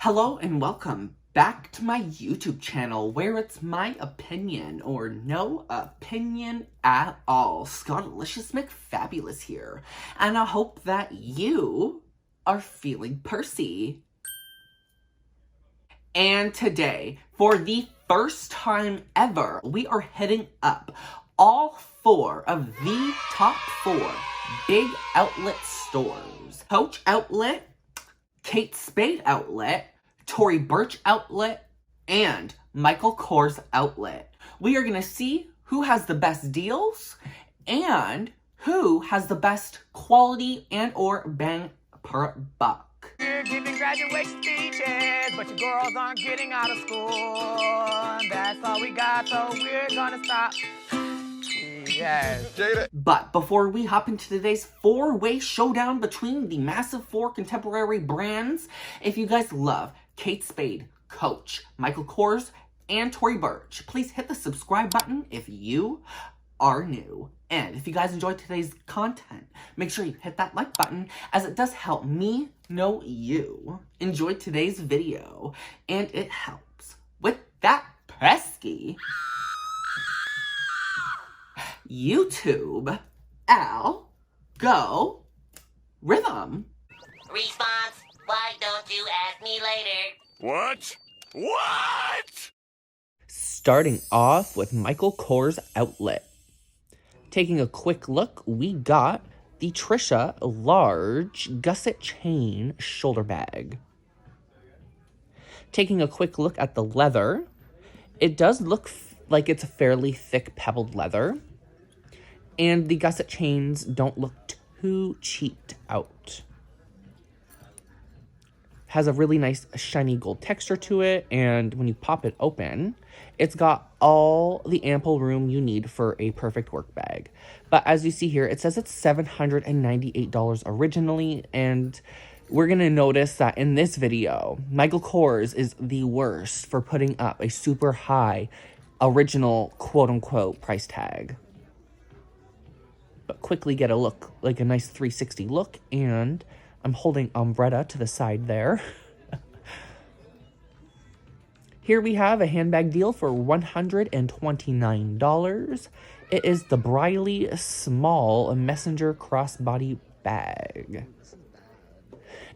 Hello and welcome back to my YouTube channel where it's my opinion or no opinion at all. Scottalicious McFabulous here, and I hope that you are feeling Percy. And today, for the first time ever, we are hitting up all four of the top four big outlet stores. Totes Outlet, Spade Outlet, Tory Burch Outlet, and KORS Outlet. We are going to see who has the best deals and who has the best quality and or bang per buck. You're giving graduation speeches, but your girls aren't getting out of school. That's all we got, so we're gonna stop. Yes. But before we hop into today's four-way showdown between the massive four contemporary brands, if you guys love Kate Spade, Coach, KORS, and Tory Burch, please hit the subscribe button if you are new. And if you guys enjoyed today's content, make sure you hit that like button as it does help me know you enjoyed today's video. And it helps with that pesky YouTube algorithm. Response, why don't you ask me later? What? What? Starting off with KORS Outlet. Taking a quick look, we got the Trisha large gusset chain shoulder bag. Taking a quick look at the leather, it does look like it's a fairly thick pebbled leather. And the gusset chains don't look too cheaped out. Has a really nice shiny gold texture to it, and when you pop it open, it's got all the ample room you need for a perfect work bag. But as you see here, it says it's $798 originally, and we're going to notice that in this video, KORS is the worst for putting up a super high original quote-unquote price tag. But quickly get a look, like a nice 360 look, and I'm holding Umbrella to the side there. Here we have a handbag deal for $129. It is the Briley Small Messenger Crossbody Bag.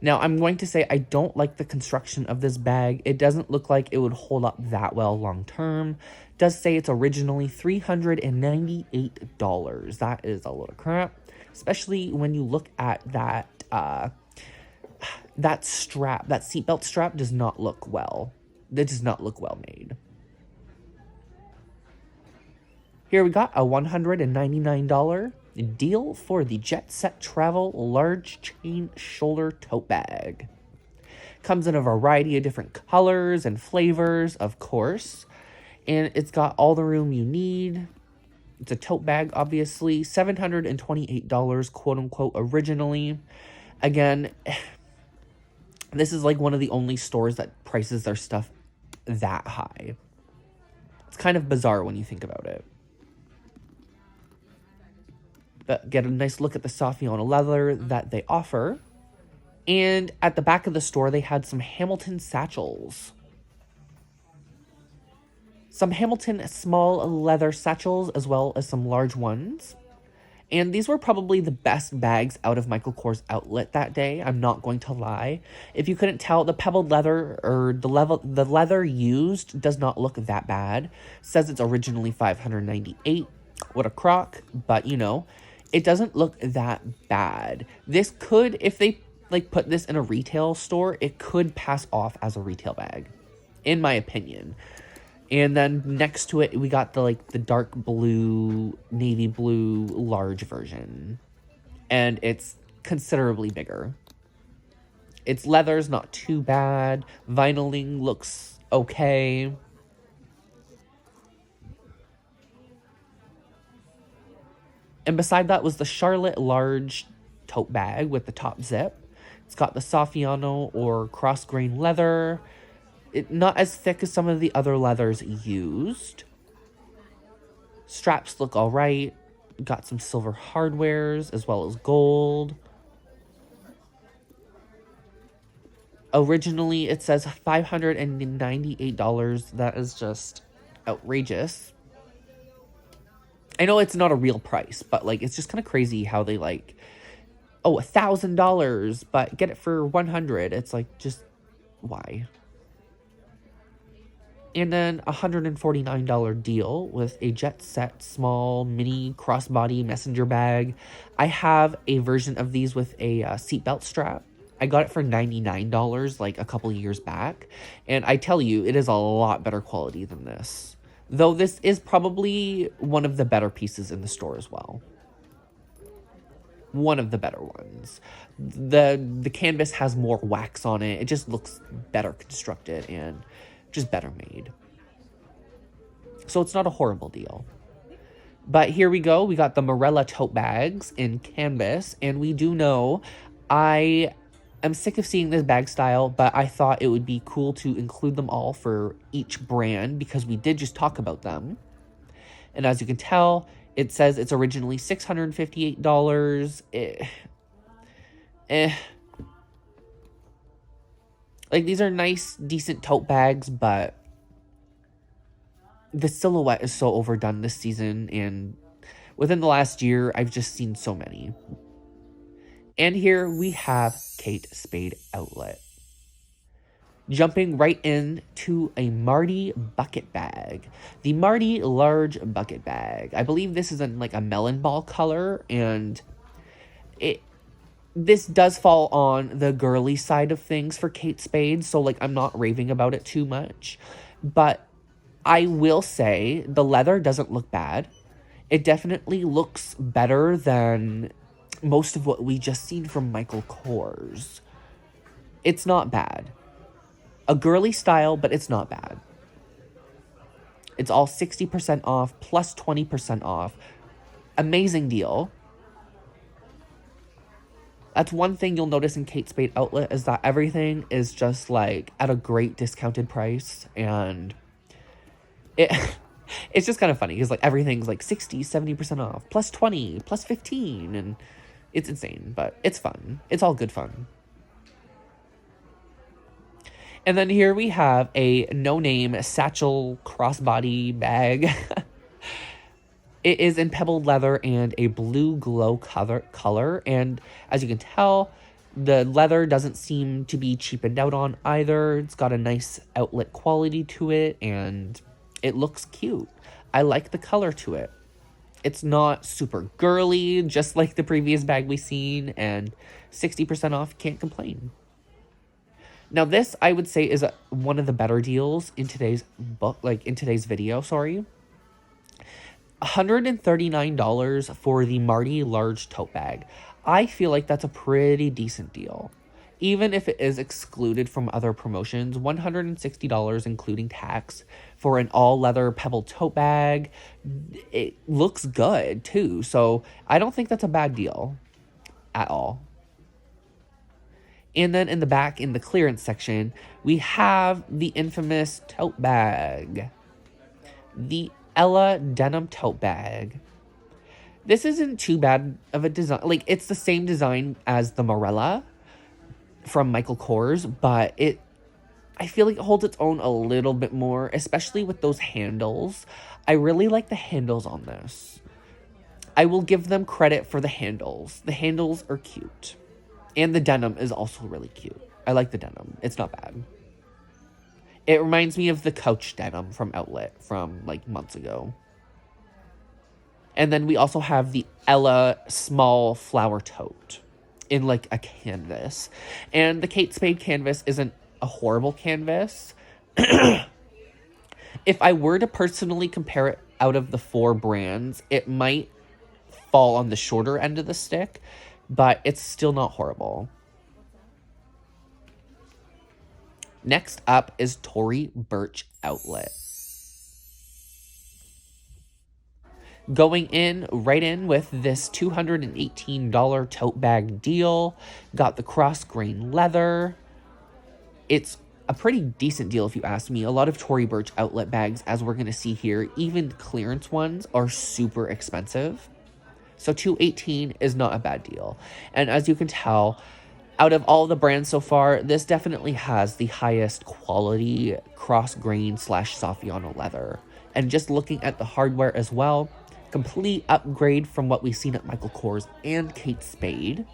Now, I'm going to say I don't like the construction of this bag. It doesn't look like it would hold up that well long term. It does say it's originally $398. That is a load of crap, especially when you look at that that strap, that seatbelt strap does not look well. It does not look well made. Here we got a $199 deal for the Jet Set Travel large chain shoulder tote bag. Comes in a variety of different colors and flavors, of course. And it's got all the room you need. It's a tote bag, obviously. $728, quote-unquote, originally. Again, this is like one of the only stores that prices their stuff that high. It's kind of bizarre when you think about it. But get a nice look at the Saffiano leather that they offer. And at the back of the store, they had some Hamilton satchels. Some Hamilton small leather satchels, as well as some large ones. And these were probably the best bags out of KORS Outlet that day. I'm not going to lie. If you couldn't tell, the pebbled leather or the leather used does not look that bad. It says it's originally $598. What a crock. But, you know, it doesn't look that bad. This could, if they like put this in a retail store, it could pass off as a retail bag, in my opinion. And then next to it, we got the dark blue, navy blue large version. And it's considerably bigger. Its leather's not too bad. Vinyling looks okay. And beside that was the Charlotte large tote bag with the top zip. It's got the Saffiano or cross grain leather. Not as thick as some of the other leathers used. Straps look all right. Got some silver hardwares as well as gold. Originally, it says $598. That is just outrageous. I know it's not a real price, but, like, it's just kind of crazy how they, like, oh, $1,000, but get it for $100. It's like, just why? And then a $149 deal with a Jet Set small mini crossbody messenger bag. I have a version of these with a seatbelt strap. I got it for $99 like a couple years back. And I tell you, it is a lot better quality than this. Though this is probably one of the better pieces in the store as well. One of the better ones. The canvas has more wax on it. It just looks better constructed and just better made. So it's not a horrible deal. But here we go. We got the Morella tote bags in canvas. And we do know I am sick of seeing this bag style, but I thought it would be cool to include them all for each brand because we did just talk about them. And as you can tell, it says it's originally $658. Like, these are nice, decent tote bags, but the silhouette is so overdone this season, and within the last year, I've just seen so many. And here we have Kate Spade Outlet. Jumping right into a Marty bucket bag. The Marty large bucket bag. I believe this is in like a melon ball color, and this does fall on the girly side of things for Kate Spade, so like I'm not raving about it too much. But I will say the leather doesn't look bad. It definitely looks better than most of what we just seen from Michael Kors. It's not bad. A girly style, but it's not bad. It's all 60% off, plus 20% off. Amazing deal. That's one thing you'll notice in Kate Spade Outlet is that everything is just like at a great discounted price. And it's just kind of funny because like everything's like 60, 70% off, plus 20, plus 15. And it's insane, but it's fun. It's all good fun. And then here we have a no-name satchel crossbody bag. It is in pebbled leather and a blue glow color. And as you can tell, the leather doesn't seem to be cheapened out on either. It's got a nice outlet quality to it, and it looks cute. I like the color to it. It's not super girly, just like the previous bag we seen, and 60% off, can't complain. Now this, I would say, is one of the better deals in today's video, sorry. $139 for the Marty large tote bag. I feel like that's a pretty decent deal. Even if it is excluded from other promotions, $160 including tax for an all-leather pebbled tote bag. It looks good, too, so I don't think that's a bad deal at all. And then in the back, in the clearance section, we have the infamous tote bag. The Ella denim tote bag. This isn't too bad of a design. Like, it's the same design as the Morella from Michael Kors, but I feel like it holds its own a little bit more, especially with those handles. I really like the handles on this. I will give them credit for the handles. The handles are cute. And the denim is also really cute. I like the denim. It's not bad. It reminds me of the Coach denim from Outlet from like months ago. And then we also have the Ella small flower tote in like a canvas. And the Kate Spade canvas isn't a horrible canvas. If I were to personally compare it out of the 4 brands, it might fall on the shorter end of the stick, but it's still not horrible. Next up is Tory Burch Outlet. Going in, right in with this $218 tote bag deal. Got the cross grain leather. It's a pretty decent deal if you ask me. A lot of Tory Burch Outlet bags, as we're going to see here, even clearance ones, are super expensive. So $218 is not a bad deal. And as you can tell, Out of all the brands so far, this definitely has the highest quality cross grain / Saffiano leather. And just looking at the hardware as well, complete upgrade from what we've seen at Michael Kors and Kate Spade.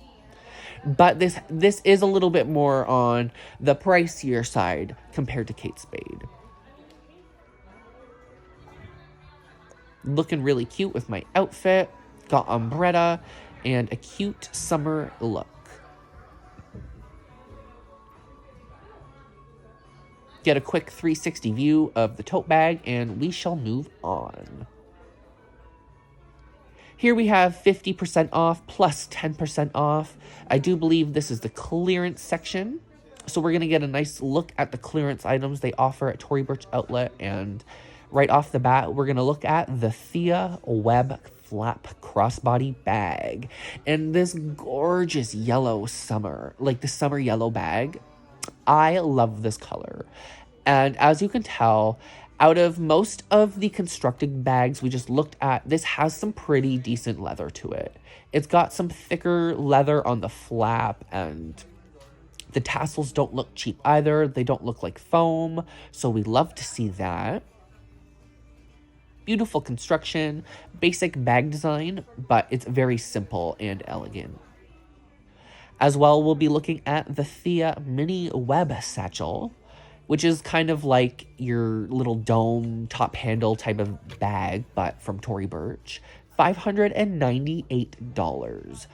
But this is a little bit more on the pricier side compared to Kate Spade. Looking really cute with my outfit. Got umbrella and a cute summer look. Get a quick 360 view of the tote bag and we shall move on. Here we have 50% off plus 10% off. I do believe this is the clearance section. So we're going to get a nice look at the clearance items they offer at Tory Burch Outlet. And right off the bat, we're going to look at the Thea Web Flap Crossbody Bag. And this gorgeous yellow summer, like the summer yellow bag. I love this color. And as you can tell, out of most of the constructed bags we just looked at, this has some pretty decent leather to it. It's got some thicker leather on the flap, and the tassels don't look cheap either. They don't look like foam, so we love to see that. Beautiful construction, basic bag design, but it's very simple and elegant. As well, we'll be looking at the Thea Mini Web Satchel, which is kind of like your little dome top handle type of bag, but from Tory Burch. $598.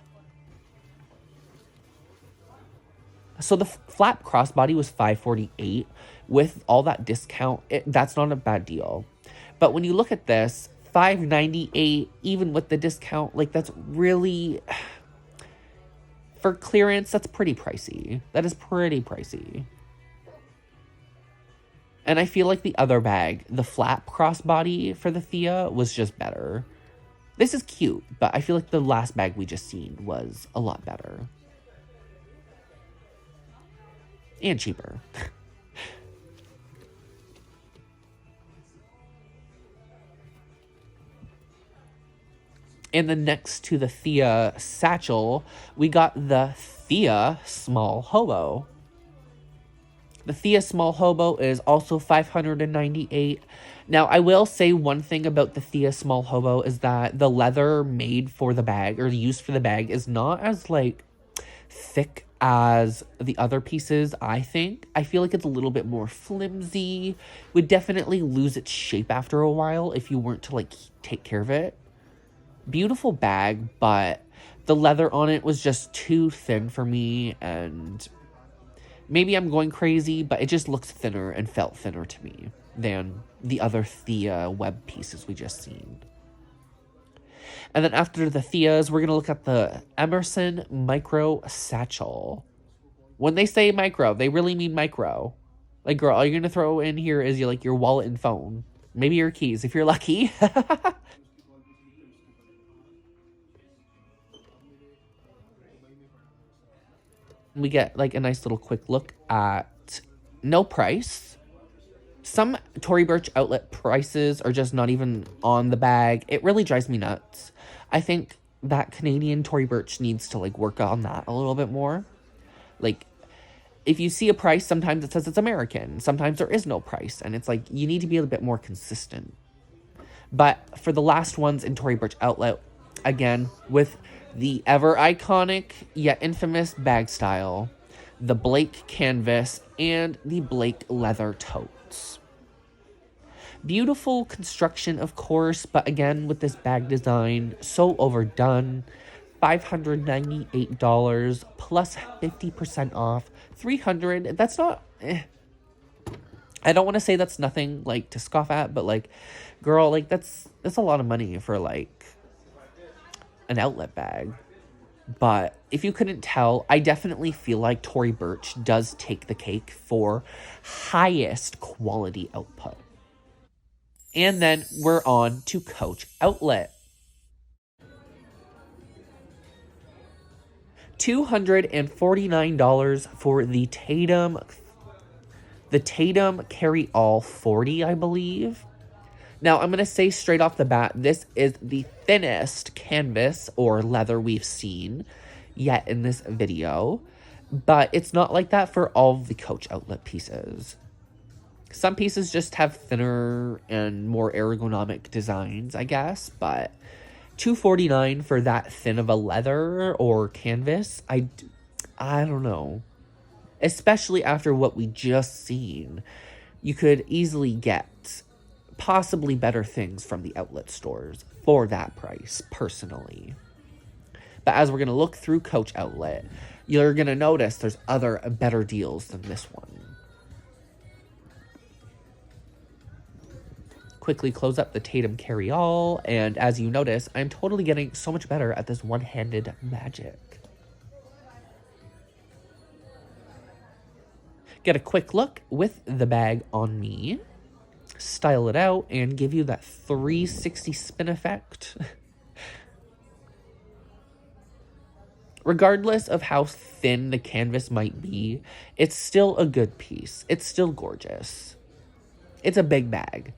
So the flap crossbody was $548. With all that discount, that's not a bad deal. But when you look at this, $598, even with the discount, like that's really... For clearance, that's pretty pricey. That is pretty pricey. And I feel like the other bag, the flap crossbody for the Thea, was just better. This is cute, but I feel like the last bag we just seen was a lot better. And cheaper. And then next to the Thea satchel, we got the Thea Small Hobo. The Thea Small Hobo is also $598. Now, I will say one thing about the Thea Small Hobo is that the leather made for the bag, or used for the bag, is not as, like, thick as the other pieces, I think. I feel like it's a little bit more flimsy. Would definitely lose its shape after a while if you weren't to, like, take care of it. Beautiful bag, but the leather on it was just too thin for me, and... Maybe I'm going crazy, but it just looks thinner and felt thinner to me than the other Thea web pieces we just seen. And then after the Theas, we're going to look at the Emerson Micro Satchel. When they say micro, they really mean micro. Like, girl, all you're going to throw in here is your wallet and phone. Maybe your keys, if you're lucky. We get like a nice little quick look at no price. Some Tory Burch Outlet prices are just not even on the bag. It really drives me nuts. I think that Canadian Tory Burch needs to like work on that a little bit more. Like, if you see a price, sometimes it says it's American. Sometimes there is no price. And it's like, you need to be a bit more consistent. But for the last ones in Tory Burch Outlet, again, with the ever iconic yet infamous bag style, the Blake canvas, and the Blake leather totes. Beautiful construction, of course, but again, with this bag design, so overdone. $598 plus 50% off. $300. That's not... I don't want to say that's nothing, like, to scoff at, but, like, girl, like, that's a lot of money for, like, an outlet bag. But if you couldn't tell, I definitely feel like Tory Burch does take the cake for highest quality output. And then we're on to Coach Outlet. $249 for the Tatum Carry All 40, I believe. Now, I'm going to say straight off the bat, this is the thinnest canvas or leather we've seen yet in this video. But it's not like that for all of the Coach Outlet pieces. Some pieces just have thinner and more ergonomic designs, I guess, but $249 for that thin of a leather or canvas, I don't know. Especially after what we just seen, you could easily get possibly better things from the outlet stores for that price, personally. But as we're going to look through Coach Outlet, you're going to notice there's other better deals than this one. Quickly close up the Tatum carry-all, and as you notice, I'm totally getting so much better at this one-handed magic. Get a quick look with the bag on me, style it out, and give you that 360 spin effect. Regardless of how thin the canvas might be, it's still a good piece. It's still gorgeous. It's a big bag.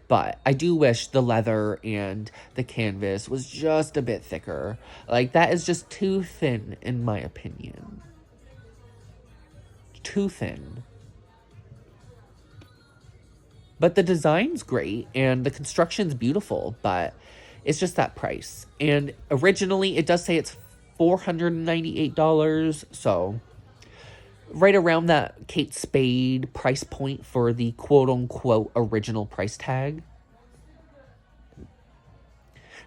But I do wish the leather and the canvas was just a bit thicker. Like, that is just too thin, in my opinion. Too thin. But the design's great, and the construction's beautiful, but it's just that price. And originally, it does say it's $498, so right around that Kate Spade price point for the quote-unquote original price tag.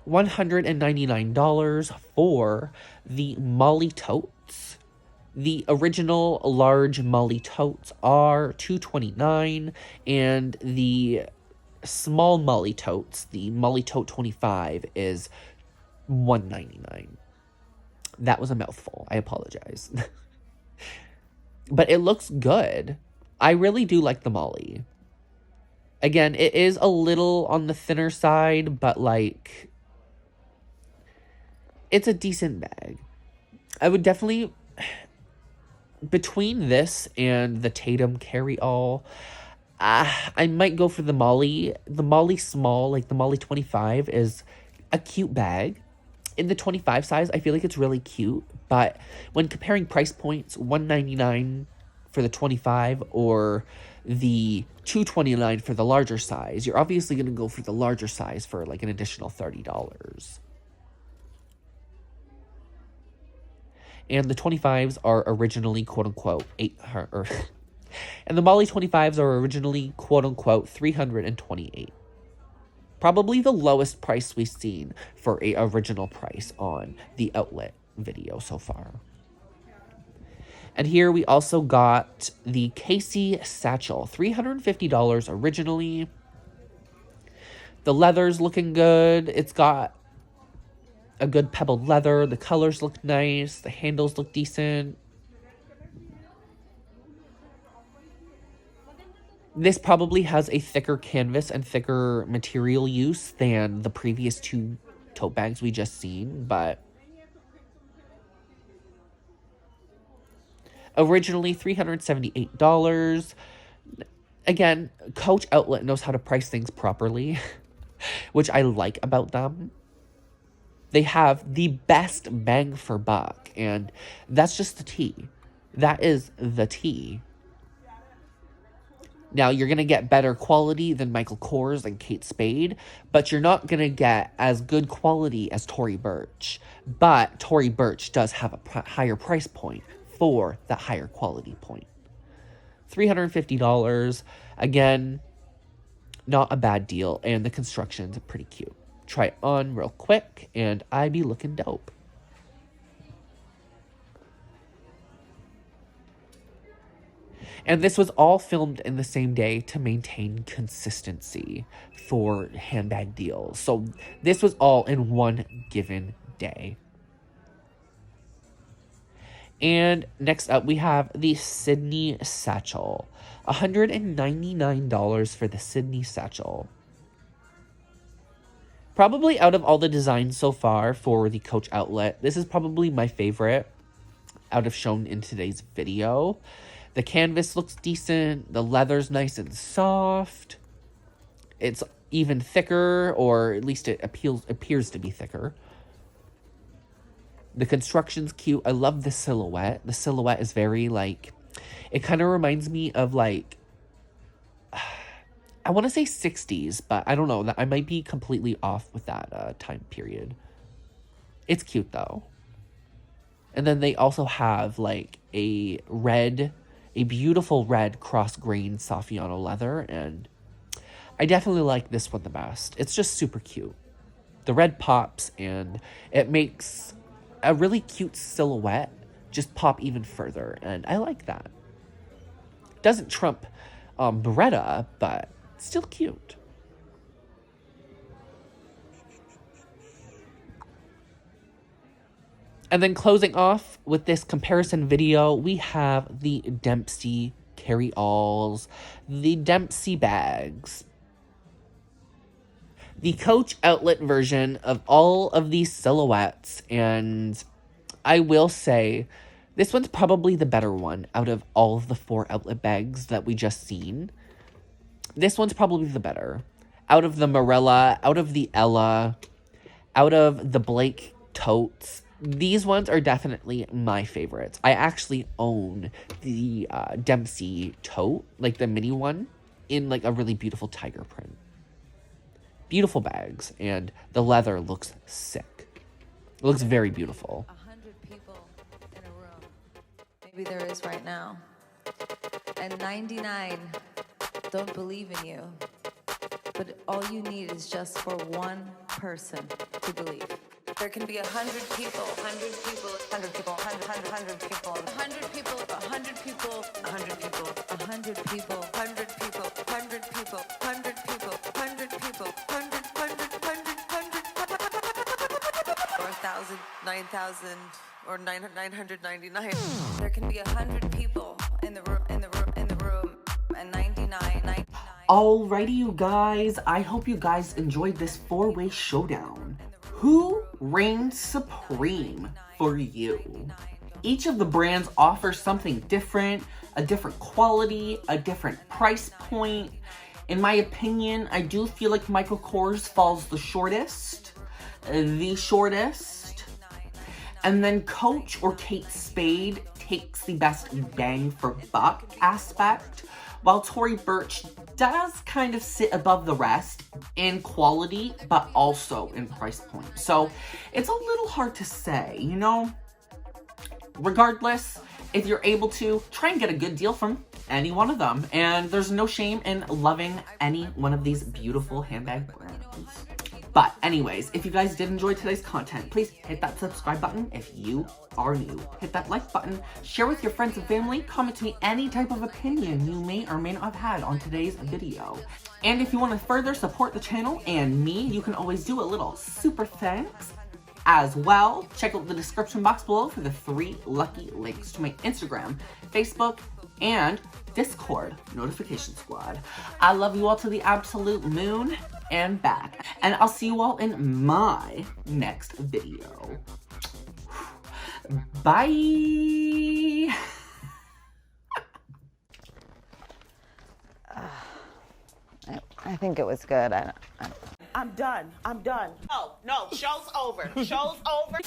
$199 for the Molly Totes. The original large Molly Totes are $229, and the small Molly Totes, the Molly Tote 25, is $199. That was a mouthful. I apologize. But it looks good. I really do like the Molly. Again, it is a little on the thinner side, but like, it's a decent bag. I would definitely, between this and the Tatum carry-all, I might go for the Molly. The Molly small, like the Molly 25, is a cute bag. In the 25 size, I feel like it's really cute, but when comparing price points, $199 for the 25 or the $229 for the larger size, you're obviously going to go for the larger size for like an additional $30. And the 25s are originally quote-unquote and the Molly 25s are originally quote-unquote $328. Probably the lowest price we've seen for a original price on the outlet video so far. And here we also got the Casey Satchel, $350 originally. The leather's looking good. It's got a good pebbled leather. The colors look nice. The handles look decent. This probably has a thicker canvas and thicker material use than the previous two tote bags we just seen, but originally $378. Again, Coach Outlet knows how to price things properly, which I like about them. They have the best bang for buck, and that's just the tea. That is the tea. Now, you're going to get better quality than Michael Kors and Kate Spade, but you're not going to get as good quality as Tory Burch. But Tory Burch does have a higher price point for the higher quality point. $350. Again, not a bad deal, and the construction's pretty cute. Try it on real quick, and I be looking dope. And this was all filmed in the same day to maintain consistency for handbag deals. So this was all in one given day. And next up, we have the Sydney Satchel. $199 for the Sydney Satchel. Probably out of all the designs so far for the Coach Outlet, this is probably my favorite out of shown in today's video. The canvas looks decent. The leather's nice and soft. It's even thicker, or at least it appears to be thicker. The construction's cute. I love the silhouette. The silhouette is very, like, it kind of reminds me of, like, I want to say 60s, but I don't know. That I might be completely off with that time period. It's cute, though. And then they also have, like, a beautiful red cross-grain Saffiano leather, and I definitely like this one the best. It's just super cute. The red pops, and it makes a really cute silhouette just pop even further, and I like that. Doesn't trump Beretta, but still cute. And then closing off with this comparison video, we have the Dempsey carry-alls, the Dempsey bags. The Coach Outlet version of all of these silhouettes, and I will say this one's probably the better one out of all of the 4 outlet bags that we just seen. This one's probably the better. Out of the Marella, out of the Ella, out of the Blake Totes, these ones are definitely my favorites. I actually own the Dempsey tote, like the mini one, in like a really beautiful tiger print. Beautiful bags, and the leather looks sick. It looks very beautiful. 100 people in a room. Maybe there is right now. And 99 don't believe in you. But all you need is just for one person to believe. There can be 100 people, 100 people, 100 people, 100 people, 100 people, 100 people, 100 people, 100 people, 100 people, 100 people, 100 people, 100 people, 100, or 1,000, 9,000, or 999. There can be 100 people in the room, and 99. Alrighty, you guys. I hope you guys enjoyed this 4-way showdown. Who reigns supreme for you? Each of the brands offers something different, a different quality, a different price point. In my opinion, I do feel like Michael Kors falls the shortest. And then Coach or Kate Spade takes the best bang for buck aspect, while Tory Burch does kind of sit above the rest in quality, but also in price point. So it's a little hard to say, you know? Regardless, if you're able to, try and get a good deal from any one of them. And there's no shame in loving any one of these beautiful handbag brands. But anyways, if you guys did enjoy today's content, please hit that subscribe button if you are new. Hit that like button, share with your friends and family, comment to me any type of opinion you may or may not have had on today's video. And if you want to further support the channel and me, you can always do a little super thanks as well. Check out the description box below for the 3 lucky links to my Instagram, Facebook, and Discord notification squad. I love you all to the absolute moon and back. And I'll see you all in my next video. Bye. I think it was good. I'm done. No, show's over. Show's over.